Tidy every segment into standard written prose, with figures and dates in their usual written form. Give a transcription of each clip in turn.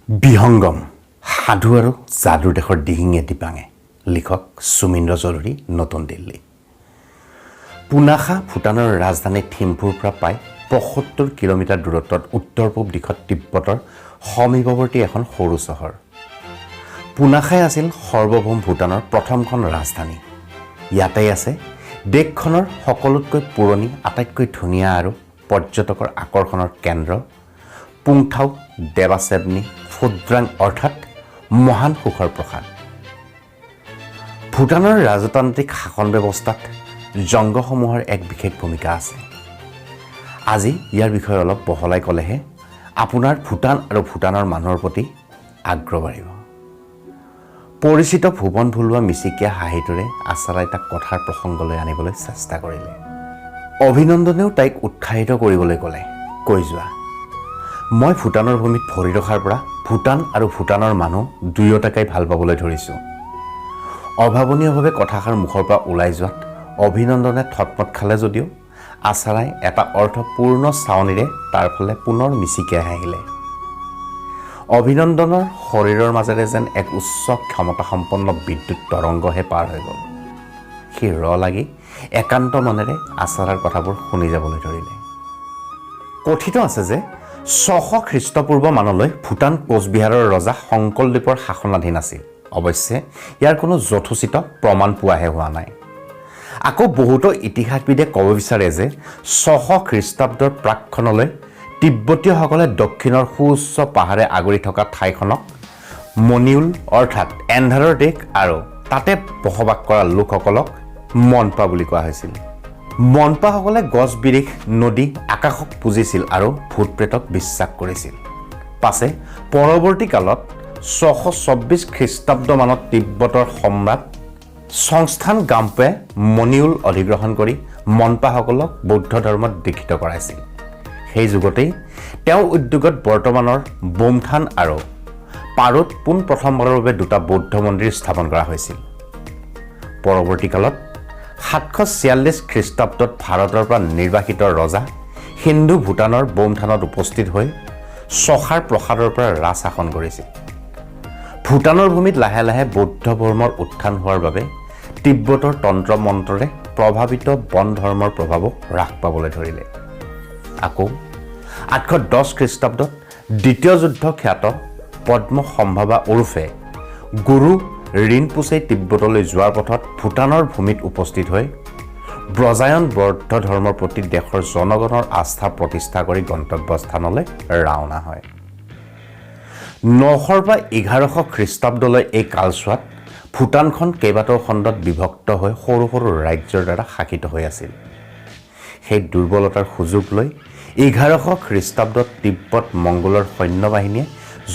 বিহংগম সাধু আৰু যাদুৰ দেশৰ দিহিঙে দিপাঙে লিখক সুমিন্দ্ৰ চৌধুৰী নতুন দিল্লী পুনাখা ভূটানৰ ৰাজধানী থিম্পুৰ পৰা প্ৰায় ৭৫ কিলোমিটাৰ দূৰত্বত উত্তৰ পূব দিশত তিব্বতৰ সমীপৱৰ্তী এখন সৰু চহৰ পুনাখাই আছিল সৰ্বভৌম ভূটানৰ প্ৰথমখন ৰাজধানী ইয়াতে আছে দেশখনৰ সকলোতকৈ পুৰণি আটাইতকৈ ধুনীয়া আৰু পৰ্যটকৰ আকৰ্ষণৰ কেন্দ্ৰ পুংথাও দেৱাচেবনি ফুদ্ৰাং অৰ্থাৎ মহান সুখৰ প্ৰসাদ ভূটানৰ ৰাজতান্ত্ৰিক শাসন ব্যৱস্থাত জংগসমূহৰ এক বিশেষ ভূমিকা আছে আজি ইয়াৰ বিষয়ে অলপ বহলাই ক'লেহে আপোনাৰ ভূটান আৰু ভূটানৰ মানুহৰ প্ৰতি আগ্ৰহ বাঢ়িব পৰিচিত ভুৱন ভুলুৱা মিচিকিয়া হাঁহিটোৰে আচাৰাই তাক কথাৰ প্ৰসংগলৈ আনিবলৈ চেষ্টা কৰিলে অভিনন্দনেও তাইক উৎসাহিত কৰিবলৈ ক'লে কৈ যোৱা মই ভূটানৰ ভূমিত ভৰি ৰখাৰ পৰা ভূটান আৰু ভূটানৰ মানুহ দুয়োটাকৈ ভাল পাবলৈ ধৰিছোঁ অভাৱনীয়ভাৱে কথাষাৰ মুখৰ পৰা ওলাই যোৱাত অভিনন্দনে থতমত খালে যদিও আচাৰাই এটা অৰ্থপূৰ্ণ চাৱনিৰে তাৰ ফালে পুনৰ মিচিকিয়াই হাঁহিলে অভিনন্দনৰ শৰীৰৰ মাজেৰে যেন এক উচ্চ ক্ষমতাসম্পন্ন বিদ্যুৎ তৰংগহে পাৰ হৈ গ'ল সি লাগি একান্ত মনেৰে আচাৰাৰ কথাবোৰ শুনি যাবলৈ ধৰিলে কথিত আছে যে ৬০০ খ্ৰীষ্টপূৰ্ব মানলৈ ভূটান কোচবিহাৰৰ ৰজা শংকৰদ্বীপৰ শাসনাধীন আছিল অৱশ্যে ইয়াৰ কোনো যথোচিত প্ৰমাণ পোৱাহে হোৱা নাই আকৌ বহুতো ইতিহাসবিদে ক'ব বিচাৰে যে ৬০০ খ্ৰীষ্টাব্দৰ প্ৰাকখনলৈ তিব্বতীয়সকলে দক্ষিণৰ সুউচ্চ পাহাৰে আগুৰি থকা ঠাইখনক মনিউল অৰ্থাৎ এন্ধাৰৰ দেশ আৰু তাতে বসবাস কৰা লোকসকলক মনপা বুলি কোৱা হৈছিল মনপাসকলে গছ বিৰিখ নদী আকাশক পুজিছিল আৰু ভূত প্ৰেতক বিশ্বাস কৰিছিল পাছে পৰৱৰ্তী কালত ৬২৪ খ্ৰীষ্টাব্দ মানত তিব্বতৰ সম্ৰাট সংস্থান গাম্পে মনিউল অধিগ্ৰহণ কৰি মনপাসকলক বৌদ্ধ ধৰ্মত দীক্ষিত কৰাইছিল সেই যুগতেই তেওঁৰ উদ্যোগত বৰ্তমানৰ বোমথান আৰু পাৰুত পোন প্ৰথমবাৰৰ বাবে দুটা বৌদ্ধ মন্দিৰ স্থাপন কৰা হৈছিল পৰৱৰ্তী কালত ৭৪৬ খ্ৰীষ্টাব্দত ভাৰতৰ পৰা নিৰ্বাসিত ৰজা হিন্দু ভূটানৰ বোমথানত উপস্থিত হৈ চখাৰ প্ৰসাদৰ পৰা ৰাজ শাসন কৰিছিল ভূটানৰ ভূমিত লাহে লাহে বৌদ্ধ ধৰ্মৰ উত্থান হোৱাৰ বাবে তিব্বতৰ তন্ত্ৰ মন্ত্ৰৰে প্ৰভাৱিত বন ধৰ্মৰ প্ৰভাৱো হ্ৰাস পাবলৈ ধৰিলে আকৌ ৮১০ খ্ৰীষ্টাব্দত দ্বিতীয় যুদ্ধ খ্যাত পদ্ম সম্ভাৱা ওৰফে গুৰু ৰিনপুচে তিব্বতলৈ যোৱাৰ পথত ভূটানৰ ভূমিত উপস্থিত হৈ ব্ৰজায়ন বৌদ্ধ ধৰ্মৰ প্ৰতি দেশৰ জনগণৰ আস্থা প্ৰতিষ্ঠা কৰি গন্তব্যস্থানলৈ ৰাওনা হয় ৯০০ পৰা ১১০০ খ্ৰীষ্টাব্দলৈ এই কালছোৱাত ভূটানখন কেইবাটাও খণ্ডত বিভক্ত হৈ সৰু সৰু ৰাজ্যৰ দ্বাৰা শাসিত হৈ আছিল সেই দুৰ্বলতাৰ সুযোগ লৈ ১১০০ খ্ৰীষ্টাব্দত তিব্বত মংগোলৰ সৈন্যবাহিনীয়ে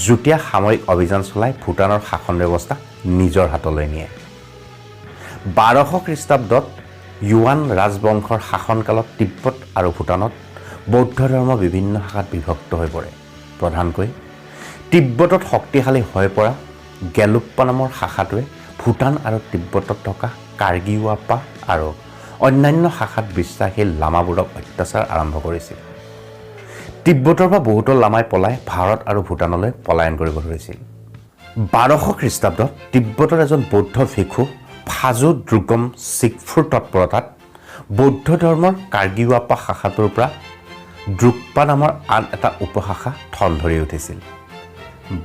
যুটীয়া সামৰিক অভিযান চলাই ভূটানৰ শাসন ব্যৱস্থা নিজৰ হাতলৈ নিয়ে ১২০০ খ্ৰীষ্টাব্দত ইউৱান ৰাজবংশৰ শাসনকালত তিব্বত আৰু ভূটানত বৌদ্ধ ধৰ্ম বিভিন্ন শাখাত বিভক্ত হৈ পৰে প্ৰধানকৈ তিব্বতত শক্তিশালী হৈ পৰা গেলুপ্পা নামৰ শাখাটোৱে ভূটান আৰু তিব্বতত থকা কাৰ্গিৱাপা আৰু অন্যান্য শাখাত বিশ্বাসী লামাবোৰক অত্যাচাৰ আৰম্ভ কৰিছিল তিব্বতৰ পৰা বহুতো লামাই পলাই ভাৰত আৰু ভূটানলৈ পলায়ন কৰিব ধৰিছিল ১২০০ খ্ৰীষ্টাব্দত তিব্বতৰ এজন বৌদ্ধ ভিক্ষু ফাজু দ্ৰুগম চিকফুৰ তৎপৰতাত বৌদ্ধ ধৰ্মৰ কাৰ্গিৱাপা শাখাটোৰ পৰা দ্ৰুকপা নামৰ আন এটা উপশাখা ঠন ধৰি উঠিছিল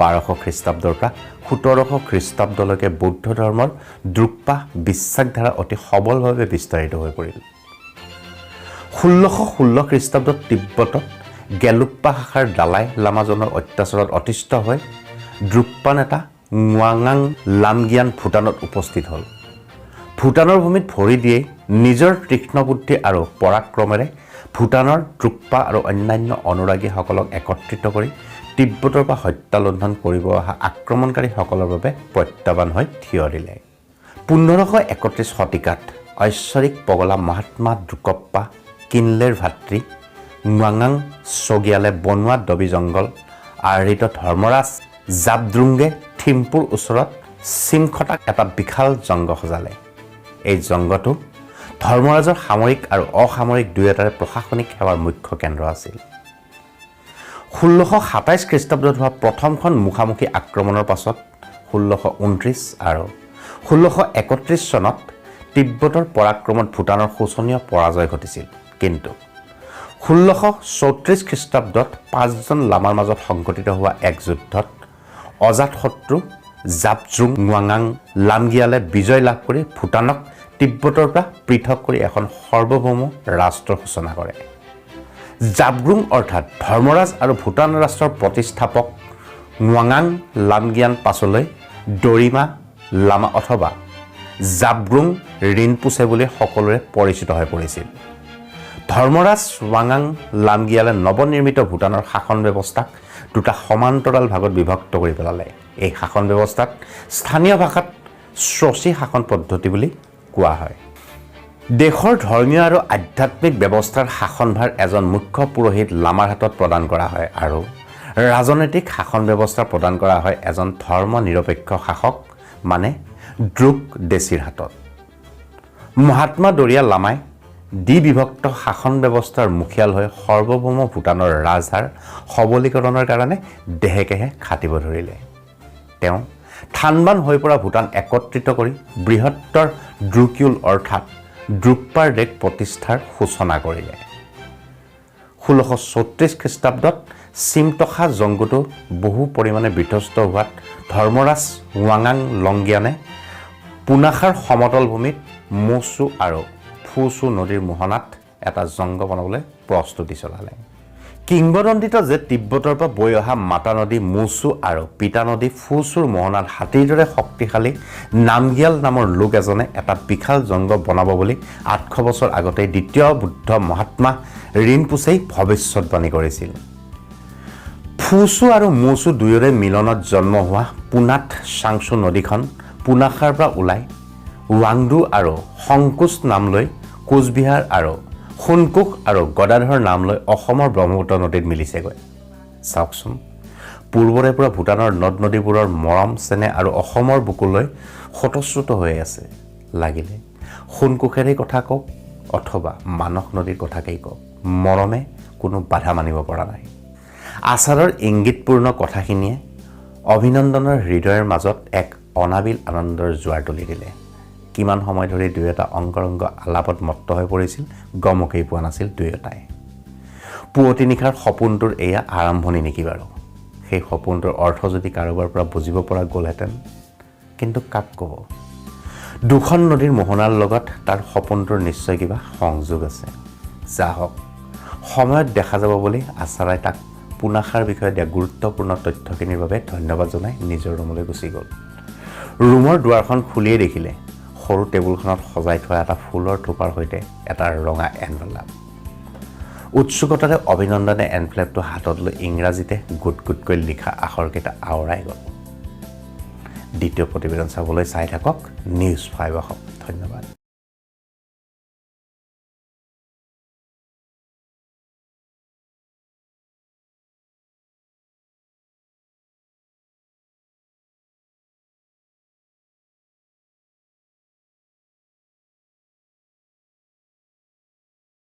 ১২০০ খ্ৰীষ্টাব্দৰ পৰা ১৭০০ খ্ৰীষ্টাব্দলৈকে বৌদ্ধ ধৰ্মৰ দ্ৰুকপা বিশ্বাসধাৰা অতি সবলভাৱে বিস্তাৰিত হৈ পৰিল ১৬১৬ খ্ৰীষ্টাব্দত তিব্বতত গেলুপ্পা শাখাৰ দালাই লামাজনৰ অত্যাচাৰত অতিষ্ঠ হৈ দ্ৰুকপা নেতা ঙাঙাং লামগিয়ান ভূটানত উপস্থিত হ'ল ভূটানৰ ভূমিত ভৰি দিয়ে নিজৰ তীক্ষ্ণ বুদ্ধি আৰু পৰাক্ৰমেৰে ভূটানৰ দ্ৰুকপা আৰু অন্যান্য অনুৰাগীসকলক একত্ৰিত কৰি তিব্বতৰ পৰা হত্যালুণ্ঠন কৰিব অহা আক্ৰমণকাৰীসকলৰ বাবে প্ৰত্যাহ্বান হৈ থিয় দিলে ১৫৩১ শতিকাত ঐশ্বৰিক পগলা মহাত্মা দ্ৰুকপ্পা কিনলেৰ ভাতৃ ঙাঙাং ছগিয়ালে বনোৱা দবি জংগল আহৃত ধৰ্মৰাজ জাবদ্ৰুংগে থিম্পুৰ ওচৰত চিমখটাক এটা বিশাল জংগ সজালে এই জংগটো ধৰ্মৰাজৰ সামৰিক আৰু অসামৰিক দুয়োটাৰে প্ৰশাসনিক সেৱাৰ মুখ্য কেন্দ্ৰ আছিল 1627 খ্ৰীষ্টাব্দত হোৱা প্ৰথমখন মুখামুখি আক্ৰমণৰ পাছত 1629 আৰু 1631 চনত তিব্বতৰ পৰাক্ৰমত ভূটানৰ শোচনীয় পৰাজয় ঘটিছিল। কিন্তু 1634 খ্ৰীষ্টাব্দত 5জন লামাৰ মাজত সংঘটিত হোৱা এক যুদ্ধত অজাতশত্ৰু জাবদ্ৰুং ৱাঙাং লামগিয়ালে বিজয় লাভ কৰি ভূটানক তিব্বতৰ পৰা পৃথক কৰি এখন সাৰ্বভৌম ৰাষ্ট্ৰৰ সূচনা কৰে। জাবদ্ৰুং অৰ্থাৎ ধৰ্মৰাজ আৰু ভূটান ৰাষ্ট্ৰৰ প্ৰতিষ্ঠাপক ৱাঙাং লামগিয়ান পাছলৈ দৰিমা লামা অথবা জাবদ্ৰুং ৰিনপোচে বুলি সকলোৰে পৰিচিত হৈ পৰিছিল। ধৰ্মৰাজ ৱাঙাং লামগিয়ালে নৱনিৰ্মিত ভূটানৰ শাসন ব্যৱস্থাক দুটা সমান্তৰাল ভাগত বিভক্ত কৰি পেলালে। এই শাসন ব্যৱস্থাক স্থানীয় ভাষাত শ্ৰচী শাসন পদ্ধতি বুলি কোৱা হয়। দেশৰ ধৰ্মীয় আৰু আধ্যাত্মিক ব্যৱস্থাৰ শাসনভাৰ এজন মুখ্য পুৰোহিত লামাৰ হাতত প্ৰদান কৰা হয় আৰু ৰাজনৈতিক শাসন ব্যৱস্থা প্ৰদান কৰা হয় এজন ধৰ্ম নিৰপেক্ষ শাসক মানে দ্ৰুক ডেচিৰ হাতত। মহাত্মা দৰিয়া লামাই দ্বিবিভক্ত শাসন ব্যৱস্থাৰ মুখিয়াল হৈ সাৰ্বভৌম ভূটানৰ ৰাজধাৰ সবলীকৰণৰ কাৰণে দেহেকেহে খাটিব ধৰিলে। তেওঁ থানবান হৈ পৰা ভূটান একত্ৰিত কৰি বৃহত্তৰ দ্ৰুকিউল অৰ্থাৎ দ্ৰুকপাৰ দেশ প্ৰতিষ্ঠাৰ সূচনা কৰিলে। 1634 খ্ৰীষ্টাব্দত চিমটখা জংগুটো বহু পৰিমাণে বিধ্বস্ত হোৱাত ধৰ্মৰাজ ৱাঙাং লংগিয়ানে পুনাখাৰ সমতল ভূমিত মৌচু আৰু ফুচু নদীৰ মোহনাত এটা জংগ বনাবলৈ প্ৰস্তুতি চলালে। কিংবদন্তিত যে তিব্বতৰ পৰা বৈ অহা মাতা নদী মৌচু আৰু পিতা নদী ফুচুৰ মোহনাত হাতীৰ দৰে শক্তিশালী নামগিয়াল নামৰ লোক এজনে এটা বিশাল জংগ বনাব বুলি 800 বছৰ আগতেই দ্বিতীয় বুদ্ধ মহাত্মা ৰিনপোচেই ভৱিষ্যতবাণী কৰিছিল। ফুচু আৰু মৌচু দুয়োৰে মিলনত জন্ম হোৱা পুনাত চাংচু নদীখন পুনাখাৰ পৰা ওলাই ৱাংডু আৰু সংকোচ নাম লৈ কোচবিহাৰ আৰু সোণকোষ আৰু গদাধৰ নাম লৈ অসমৰ ব্ৰহ্মপুত্ৰ নদীত মিলিছেগৈ। চাওকচোন, পূৰ্বৰে পৰা ভূটানৰ নদ নদীবোৰৰ মৰম চেনেহ আৰু অসমৰ বুকুলৈ স্বতঃস্ৰোত হৈ আছে। লাগিলে সোণকোষেৰেই কথা কওক অথবা মানস নদীৰ কথাকেই কওক, মৰমে কোনো বাধা মানিব পৰা নাই। আচাৰৰ ইংগিতপূৰ্ণ কথাখিনিয়ে অভিনন্দনৰ হৃদয়ৰ মাজত এক অনাবিল আনন্দৰ জোৱাৰ তুলি দিলে। কিমান সময় ধৰি দুই এটা অংগৰংগ আলাপত মত্ত হৈ পৰিছিল গমকেই পোৱা নাছিল দুয়োটাই। পুৱতি নিশাৰ সপোনটোৰ এয়া আৰম্ভণি নেকি বাৰু? সেই সপোনটোৰ অৰ্থ যদি কাৰোবাৰ পৰা বুজিব পৰা গ'লহেঁতেন, কিন্তু কাক ক'ব? দুখন নদীৰ মোহনাৰ লগত তাৰ সপোনটোৰ নিশ্চয় কিবা সংযোগ আছে। যা হওক, সময়ত দেখা যাব বুলি আচাৰাই তাক পুনাখাৰ বিষয়ে দিয়া গুৰুত্বপূৰ্ণ তথ্যখিনিৰ বাবে ধন্যবাদ জনাই নিজৰ ৰুমলৈ গুচি গ'ল। ৰুমৰ দুৱাৰখন খুলিয়েই দেখিলে সৰু টেবুলখনত সজাই থোৱা এটা ফুলৰ থোপাৰ সৈতে এটা ৰঙা এনভেলাপ। উৎসুকতাৰে অভিনন্দনে এনভেলাপটো হাতত লৈ ইংৰাজীতে গুট গুটকৈ লিখা আখৰকেইটা আওৰাই গ'ল। দ্বিতীয় প্ৰতিবেদন চাবলৈ চাই থাকক নিউজ 5 অসম। ধন্যবাদ।